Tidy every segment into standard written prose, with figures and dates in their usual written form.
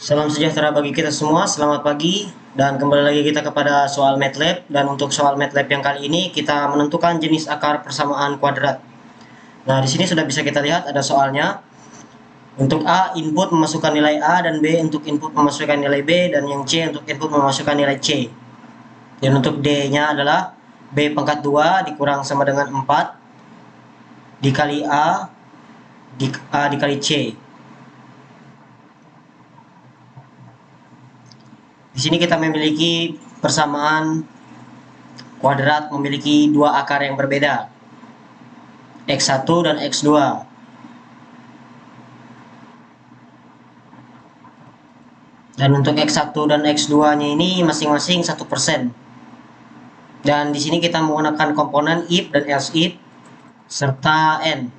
Salam sejahtera bagi kita semua, selamat pagi dan kembali lagi kita kepada soal MATLAB. Dan untuk soal MATLAB yang kali ini kita menentukan jenis akar persamaan kuadrat. Nah, di sini sudah bisa kita lihat ada soalnya. Untuk A, input memasukkan nilai A, dan B untuk input memasukkan nilai B, dan yang C untuk input memasukkan nilai C. Dan untuk D-nya adalah B pangkat 2 dikurang sama dengan 4 dikali A dikali C. Di sini kita memiliki persamaan kuadrat memiliki dua akar yang berbeda, X1 dan X2. Dan untuk X1 dan X2-nya ini masing-masing 1%. Dan di sini kita menggunakan komponen if dan else if serta n.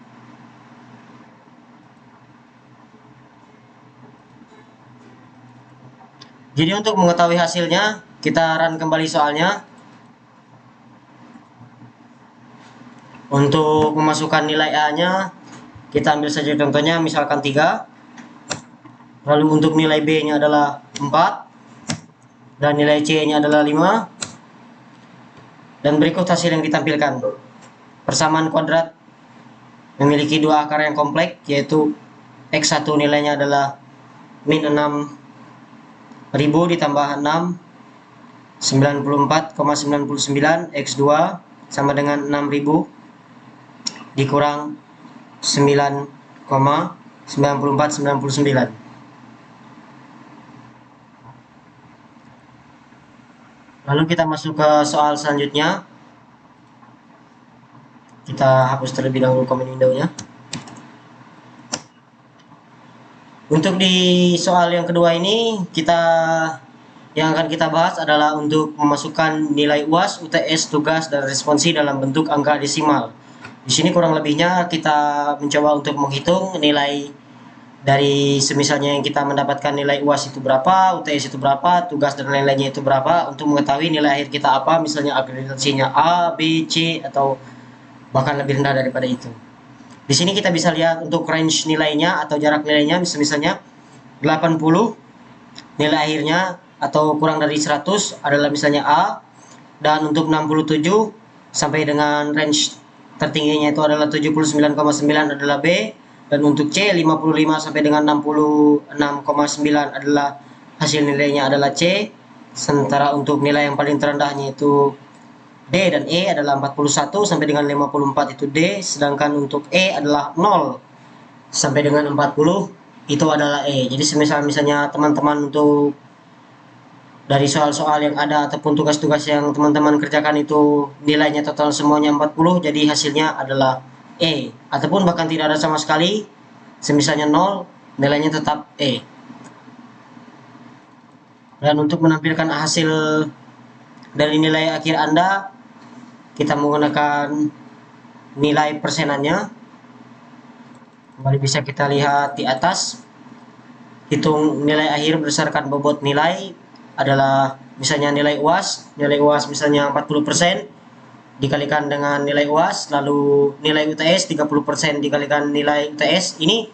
Jadi untuk mengetahui hasilnya, kita run kembali soalnya. Untuk memasukkan nilai A-nya, kita ambil saja contohnya misalkan 3. Lalu untuk nilai B-nya adalah 4. Dan nilai C-nya adalah 5. Dan berikut hasil yang ditampilkan. Persamaan kuadrat memiliki dua akar yang kompleks, yaitu X1 nilainya adalah min 6.000 ditambah 6, 94,99. X2 sama dengan 6.000 dikurang 9,9499. Lalu kita masuk ke soal selanjutnya. Kita hapus terlebih dahulu comment window-nya. Untuk di soal yang kedua ini, yang akan kita bahas adalah untuk memasukkan nilai UAS, UTS, tugas, dan responsi dalam bentuk angka desimal. Di sini kurang lebihnya kita mencoba untuk menghitung nilai dari semisalnya yang kita mendapatkan nilai UAS itu berapa, UTS itu berapa, tugas dan lain-lainnya itu berapa, untuk mengetahui nilai akhir kita apa, misalnya akreditasinya A, B, C, atau bahkan lebih rendah daripada itu. Di sini kita bisa lihat untuk range nilainya atau jarak nilainya, misalnya 80 nilai akhirnya atau kurang dari 100 adalah misalnya A, dan untuk 67 sampai dengan range tertingginya itu adalah 79,9 adalah B, dan untuk C 55 sampai dengan 66,9 adalah hasil nilainya adalah C. Sementara untuk nilai yang paling terendahnya itu D dan E adalah 41 sampai dengan 54 itu D, sedangkan untuk E adalah 0 sampai dengan 40 itu adalah E. Jadi misalnya teman-teman untuk dari soal-soal yang ada ataupun tugas-tugas yang teman-teman kerjakan itu nilainya total semuanya 40, jadi hasilnya adalah E. Ataupun bahkan tidak ada sama sekali, semisalnya 0, nilainya tetap E. Dan untuk menampilkan hasil dari nilai akhir Anda, kita menggunakan nilai persenannya. Kembali bisa kita lihat di atas. Hitung nilai akhir berdasarkan bobot nilai adalah misalnya nilai UAS misalnya 40% dikalikan dengan nilai UAS, lalu nilai UTS 30% dikalikan nilai UTS. Ini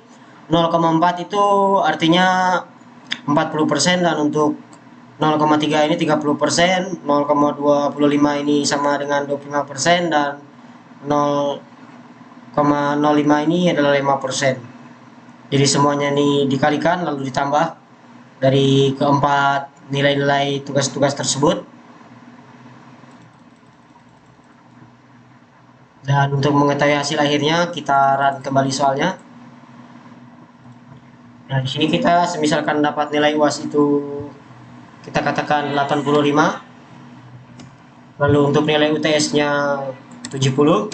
0,4 itu artinya 40%, dan untuk 0,3 ini 30%, 0,25 ini sama dengan 25%, dan 0,05 ini adalah 5%. Jadi semuanya ini dikalikan lalu ditambah dari keempat nilai-nilai tugas-tugas tersebut. Dan untuk mengetahui hasil akhirnya, kita run kembali soalnya. Nah, di sini kita semisalkan dapat nilai UAS itu kita katakan 85. Lalu untuk nilai UTS-nya 70.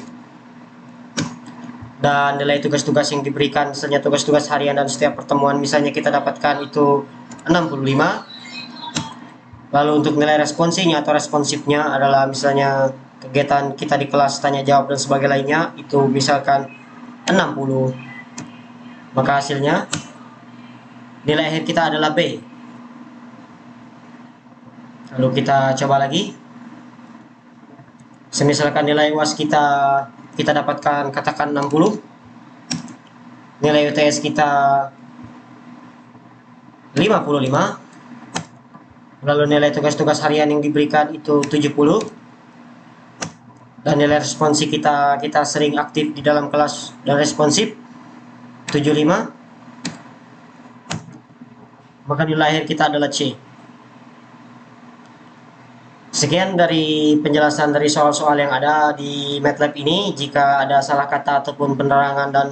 Dan nilai tugas-tugas yang diberikan, misalnya tugas-tugas harian dan setiap pertemuan, misalnya kita dapatkan itu 65. Lalu untuk nilai responsinya atau responsifnya adalah misalnya kegiatan kita di kelas tanya jawab dan sebagainya lainnya, itu misalkan 60. Maka hasilnya nilai akhir kita adalah B. Lalu kita coba lagi. Semisalkan nilai UAS kita dapatkan katakan 60, nilai UTS kita 55. Lalu nilai tugas-tugas harian yang diberikan itu 70. Dan nilai responsi kita sering aktif di dalam kelas dan responsif 75. Maka nilai akhir kita adalah C. Sekian dari penjelasan dari soal-soal yang ada di MATLAB ini. Jika ada salah kata ataupun penerangan dan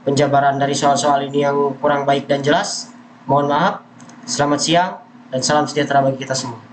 penjabaran dari soal-soal ini yang kurang baik dan jelas, mohon maaf. Selamat siang dan salam sejahtera bagi kita semua.